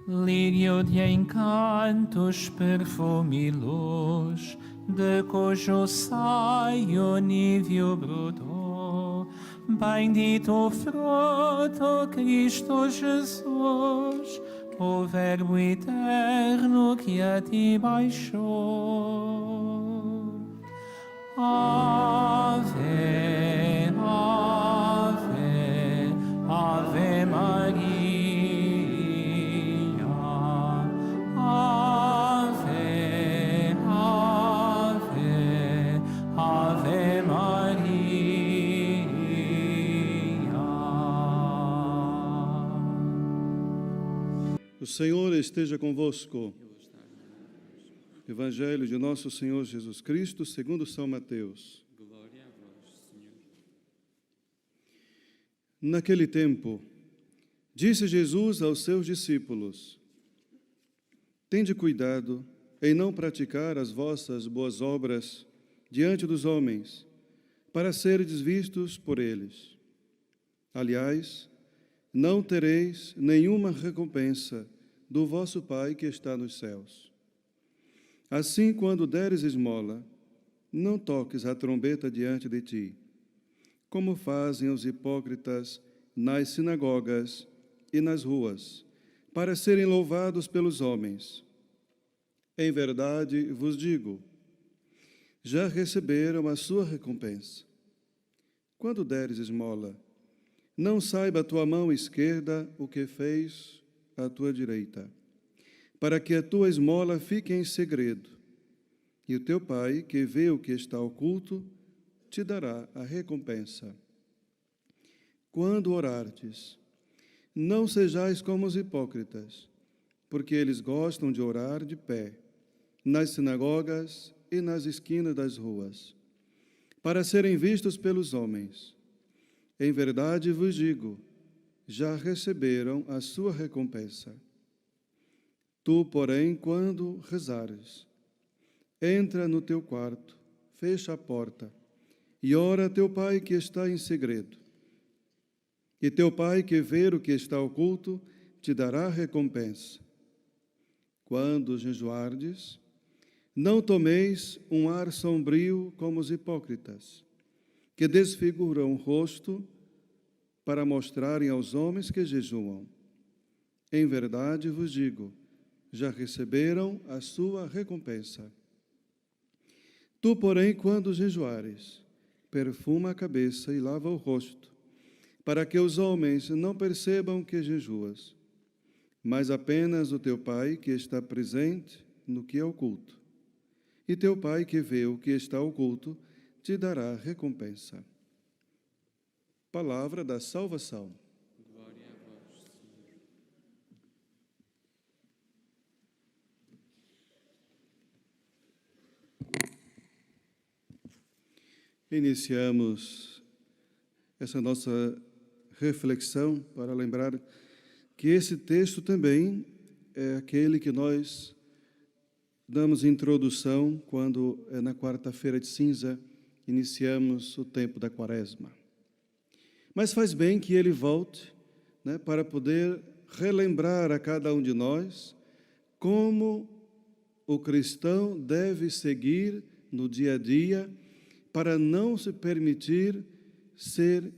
lírio de encantos, perfume e luz, de cujo saio níveo brotou. Bendito o fruto, Cristo Jesus, o Verbo eterno que a ti baixou. Ave, ave, ave Maria. Ave, ave, ave Maria. O Senhor esteja convosco. Evangelho de nosso Senhor Jesus Cristo, segundo São Mateus. Glória a vós, Senhor. Naquele tempo, disse Jesus aos seus discípulos: Tende cuidado em não praticar as vossas boas obras diante dos homens, para seres vistos por eles. Aliás, não tereis nenhuma recompensa do vosso Pai que está nos céus. Assim, quando deres esmola, não toques a trombeta diante de ti, como fazem os hipócritas nas sinagogas e nas ruas, para serem louvados pelos homens. Em verdade vos digo, já receberam a sua recompensa. Quando deres esmola, não saiba a tua mão esquerda o que fez a tua direita, para que a tua esmola fique em segredo, e o teu Pai, que vê o que está oculto, te dará a recompensa. Quando orardes, não sejais como os hipócritas, porque eles gostam de orar de pé, nas sinagogas e nas esquinas das ruas, para serem vistos pelos homens. Em verdade vos digo, já receberam a sua recompensa. Tu, porém, quando rezares, entra no teu quarto, fecha a porta e ora a teu Pai que está em segredo. E teu Pai que vê o que está oculto te dará recompensa. Quando jejuardes, não tomeis um ar sombrio como os hipócritas, que desfiguram o rosto para mostrarem aos homens que jejuam. Em verdade vos digo, já receberam a sua recompensa. Tu, porém, quando jejuares, perfuma a cabeça e lava o rosto, para que os homens não percebam que jejuas, mas apenas o teu Pai que está presente no que é oculto. E teu Pai que vê o que está oculto te dará recompensa. Palavra da salvação. Glória a vós, Senhor. Iniciamos essa nossa reflexão para lembrar que esse texto também é aquele que nós damos introdução quando, na quarta-feira de cinza, iniciamos o tempo da Quaresma. Mas faz bem que ele volte, né, para poder relembrar a cada um de nós como o cristão deve seguir no dia a dia para não se permitir ser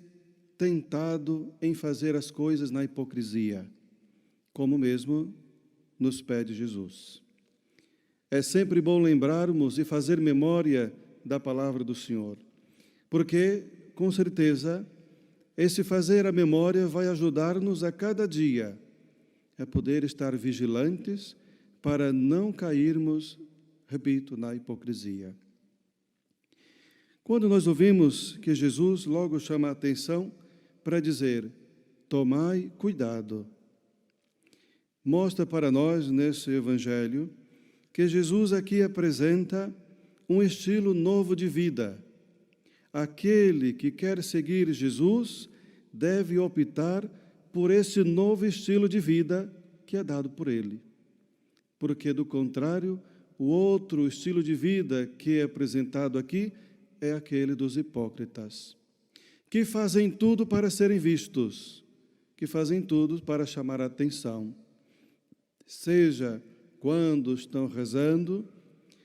tentado em fazer as coisas na hipocrisia, como mesmo nos pede Jesus. É sempre bom lembrarmos e fazer memória da palavra do Senhor, porque, com certeza, esse fazer a memória vai ajudar-nos a cada dia a poder estar vigilantes para não cairmos, repito, na hipocrisia. Quando nós ouvimos que Jesus logo chama a atenção para dizer, tomai cuidado, mostra para nós nesse Evangelho que Jesus aqui apresenta um estilo novo de vida. Aquele que quer seguir Jesus deve optar por esse novo estilo de vida que é dado por Ele. Porque, do contrário, o outro estilo de vida que é apresentado aqui é aquele dos hipócritas, que fazem tudo para serem vistos, que fazem tudo para chamar a atenção, seja quando estão rezando,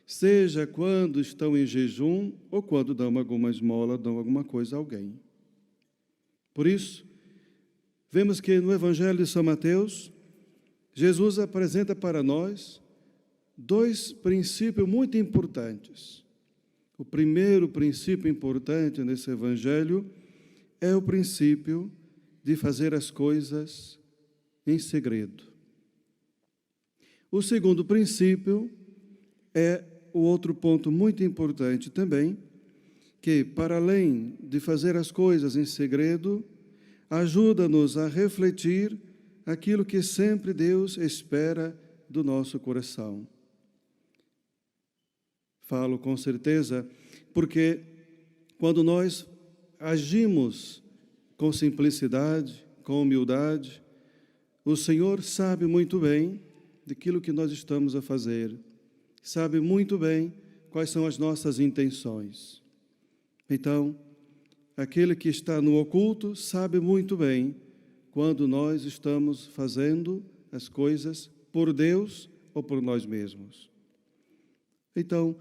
seja quando estão em jejum ou quando dão alguma esmola, dão alguma coisa a alguém. Por isso, vemos que no Evangelho de São Mateus, Jesus apresenta para nós dois princípios muito importantes. O primeiro princípio importante nesse Evangelho é o princípio de fazer as coisas em segredo. O segundo princípio é o outro ponto muito importante também, que, para além de fazer as coisas em segredo, ajuda-nos a refletir aquilo que sempre Deus espera do nosso coração. Falo com certeza porque quando nós agimos com simplicidade, com humildade, o Senhor sabe muito bem daquilo que nós estamos a fazer, sabe muito bem quais são as nossas intenções. Então, aquele que está no oculto sabe muito bem quando nós estamos fazendo as coisas por Deus ou por nós mesmos. Então,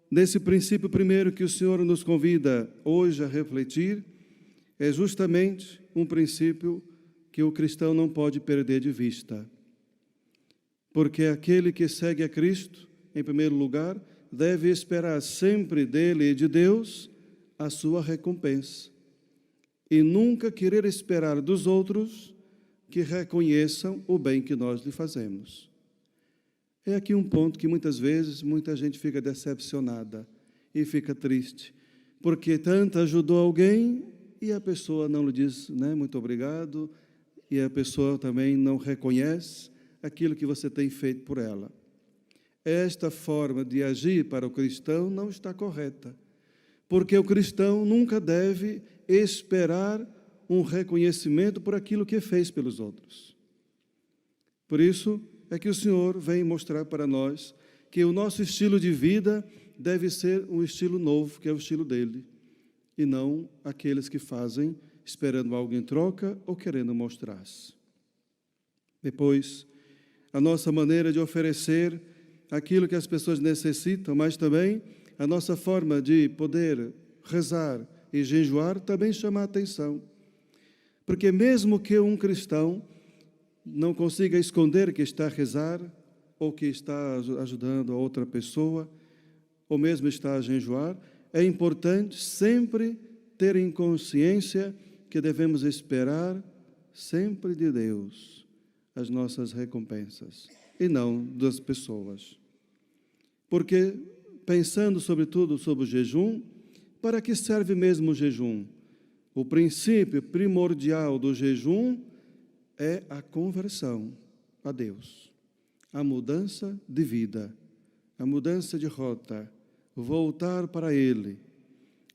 nesse princípio primeiro que o Senhor nos convida hoje a refletir, é justamente um princípio que o cristão não pode perder de vista. Porque aquele que segue a Cristo, em primeiro lugar, deve esperar sempre dele e de Deus a sua recompensa. E nunca querer esperar dos outros que reconheçam o bem que nós lhe fazemos. É aqui um ponto que muitas vezes muita gente fica decepcionada e fica triste, porque tanto ajudou alguém e a pessoa não lhe diz, né, muito obrigado, e a pessoa também não reconhece aquilo que você tem feito por ela. Esta forma de agir para o cristão não está correta, porque o cristão nunca deve esperar um reconhecimento por aquilo que fez pelos outros. Por isso é que o Senhor vem mostrar para nós que o nosso estilo de vida deve ser um estilo novo, que é o estilo dele, e não aqueles que fazem esperando algo em troca ou querendo mostrar-se. Depois, a nossa maneira de oferecer aquilo que as pessoas necessitam, mas também a nossa forma de poder rezar e jejuar também chama a atenção. Porque mesmo que um cristão não consiga esconder que está a rezar, ou que está ajudando a outra pessoa, ou mesmo está a jejuar, é importante sempre ter em consciência que devemos esperar sempre de Deus as nossas recompensas, e não das pessoas. Porque, pensando sobretudo sobre o jejum, para que serve mesmo o jejum? O princípio primordial do jejum é a conversão a Deus, a mudança de vida, a mudança de rota, voltar para Ele.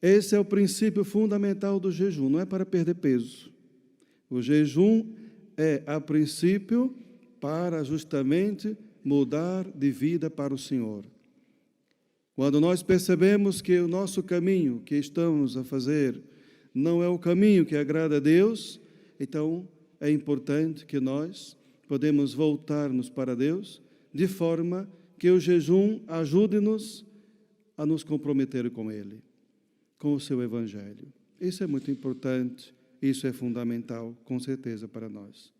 Esse é o princípio fundamental do jejum, não é para perder peso. O jejum é, a princípio, para justamente mudar de vida para o Senhor. Quando nós percebemos que o nosso caminho que estamos a fazer não é o caminho que agrada a Deus, então é importante que nós podemos voltar-nos para Deus, de forma que o jejum ajude-nos a nos comprometer com Ele, com o seu Evangelho. Isso é muito importante, isso é fundamental, com certeza, para nós.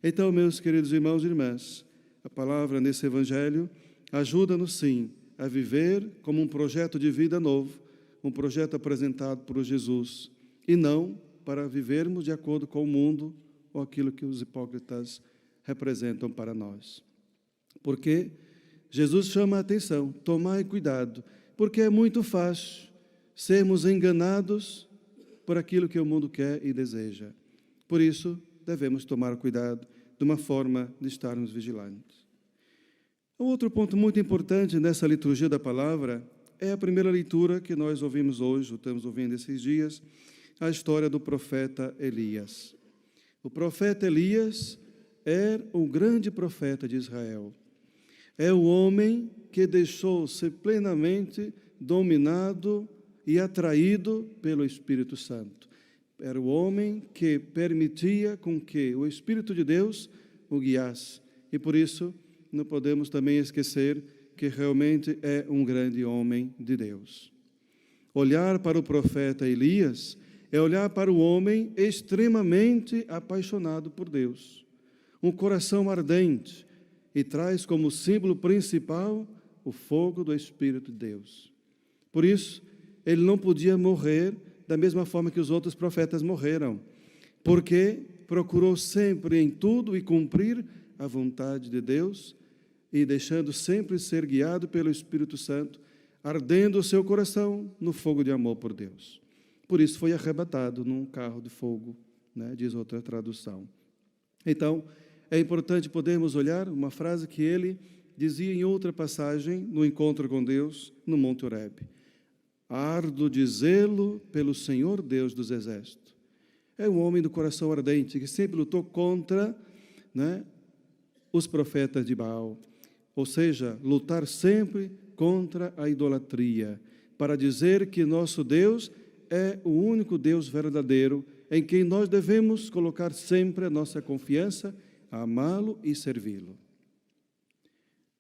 Então, meus queridos irmãos e irmãs, a palavra nesse Evangelho ajuda-nos, sim, a viver como um projeto de vida novo, um projeto apresentado por Jesus, e não para vivermos de acordo com o mundo ou aquilo que os hipócritas representam para nós. Porque Jesus chama a atenção, tomai cuidado, porque é muito fácil sermos enganados por aquilo que o mundo quer e deseja. Por isso, devemos tomar cuidado de uma forma de estarmos vigilantes. Um outro ponto muito importante nessa liturgia da palavra é a primeira leitura que nós ouvimos hoje, estamos ouvindo esses dias, a história do profeta Elias. O profeta Elias é o grande profeta de Israel. É o homem que deixou ser plenamente dominado e atraído pelo Espírito Santo. Era o homem que permitia com que o Espírito de Deus o guiasse. E por isso não podemos também esquecer que realmente é um grande homem de Deus. Olhar para o profeta Elias é olhar para o homem extremamente apaixonado por Deus, um coração ardente, e traz como símbolo principal o fogo do Espírito de Deus. Por isso, ele não podia morrer da mesma forma que os outros profetas morreram, porque procurou sempre em tudo e cumprir a vontade de Deus e deixando sempre ser guiado pelo Espírito Santo, ardendo o seu coração no fogo de amor por Deus. Por isso foi arrebatado num carro de fogo, né, diz outra tradução. Então, é importante podermos olhar uma frase que ele dizia em outra passagem, no encontro com Deus, no Monte Horebe. Ardo de zelo pelo Senhor Deus dos Exércitos. É um homem do coração ardente, que sempre lutou contra, né, os profetas de Baal. Ou seja, lutar sempre contra a idolatria, para dizer que nosso Deus é o único Deus verdadeiro, em quem nós devemos colocar sempre a nossa confiança, amá-lo e servi-lo.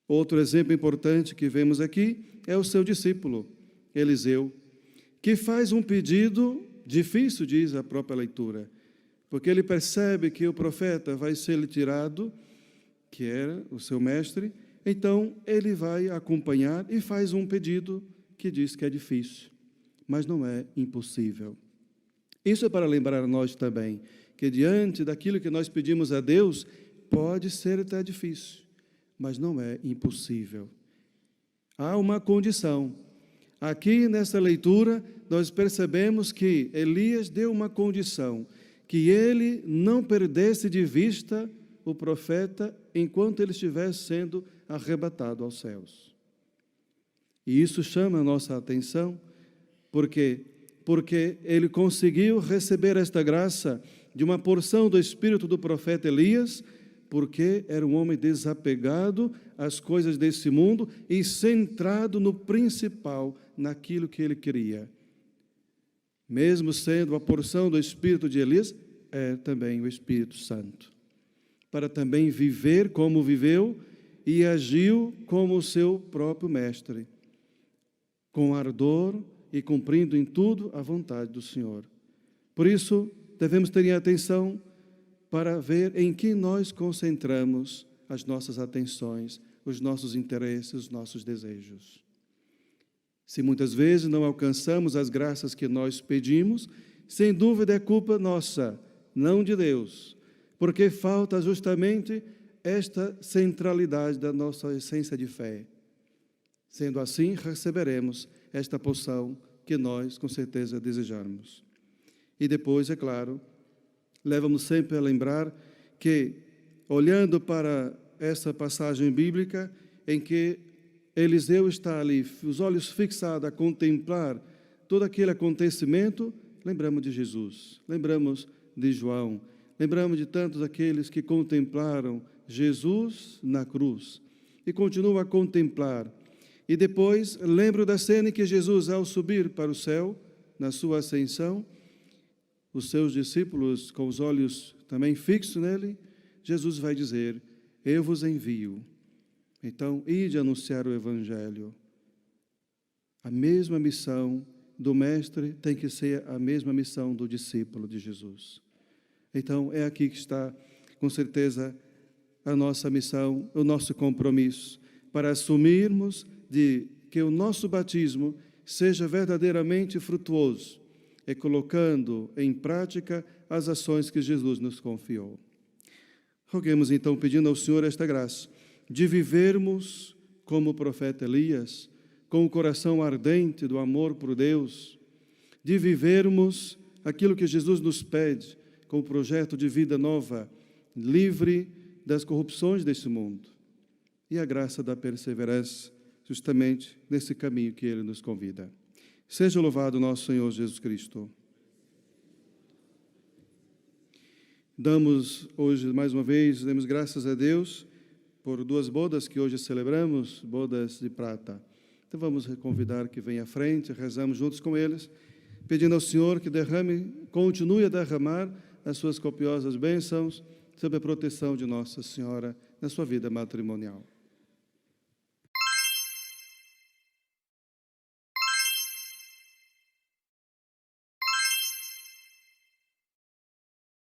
Outro exemplo importante que vemos aqui é o seu discípulo, Eliseu, que faz um pedido difícil, diz a própria leitura, porque ele percebe que o profeta vai ser tirado, que era o seu mestre, então ele vai acompanhar e faz um pedido que diz que é difícil, mas não é impossível. Isso é para lembrar a nós também, que diante daquilo que nós pedimos a Deus, pode ser até difícil, mas não é impossível. Há uma condição. Aqui nessa leitura, nós percebemos que Elias deu uma condição, que ele não perdesse de vista o profeta enquanto ele estivesse sendo arrebatado aos céus. E isso chama a nossa atenção, porque ele conseguiu receber esta graça de uma porção do espírito do profeta Elias, porque era um homem desapegado às coisas desse mundo e centrado no principal, naquilo que ele queria. Mesmo sendo a porção do espírito de Elias, é também o Espírito Santo, para também viver como viveu e agiu como o seu próprio mestre, com ardor e cumprindo em tudo a vontade do Senhor. Por isso, devemos ter atenção para ver em que nós concentramos as nossas atenções, os nossos interesses, os nossos desejos. Se muitas vezes não alcançamos as graças que nós pedimos, sem dúvida é culpa nossa, não de Deus, porque falta justamente esta centralidade da nossa essência de fé. Sendo assim, receberemos esta porção que nós, com certeza, desejamos. E depois, é claro, leva-nos sempre a lembrar que, olhando para essa passagem bíblica, em que Eliseu está ali, os olhos fixados a contemplar todo aquele acontecimento, lembramos de Jesus, lembramos de João, lembramos de tantos aqueles que contemplaram Jesus na cruz e continuam a contemplar. E depois, lembro da cena em que Jesus, ao subir para o céu, na sua ascensão, os seus discípulos, com os olhos também fixos nele, Jesus vai dizer, eu vos envio. Então, ide anunciar o Evangelho. A mesma missão do mestre tem que ser a mesma missão do discípulo de Jesus. Então, é aqui que está, com certeza, a nossa missão, o nosso compromisso, para assumirmos de que o nosso batismo seja verdadeiramente frutuoso, e colocando em prática as ações que Jesus nos confiou. Roguemos então, pedindo ao Senhor esta graça, de vivermos como o profeta Elias, com o coração ardente do amor por Deus, de vivermos aquilo que Jesus nos pede, com o projeto de vida nova, livre das corrupções deste mundo, e a graça da perseverança, justamente nesse caminho que Ele nos convida. Seja louvado nosso Senhor Jesus Cristo. Damos hoje, mais uma vez, damos graças a Deus por duas bodas que hoje celebramos, bodas de prata. Então vamos convidar que venha à frente, rezamos juntos com eles, pedindo ao Senhor que continue a derramar as suas copiosas bênçãos sob a proteção de Nossa Senhora na sua vida matrimonial.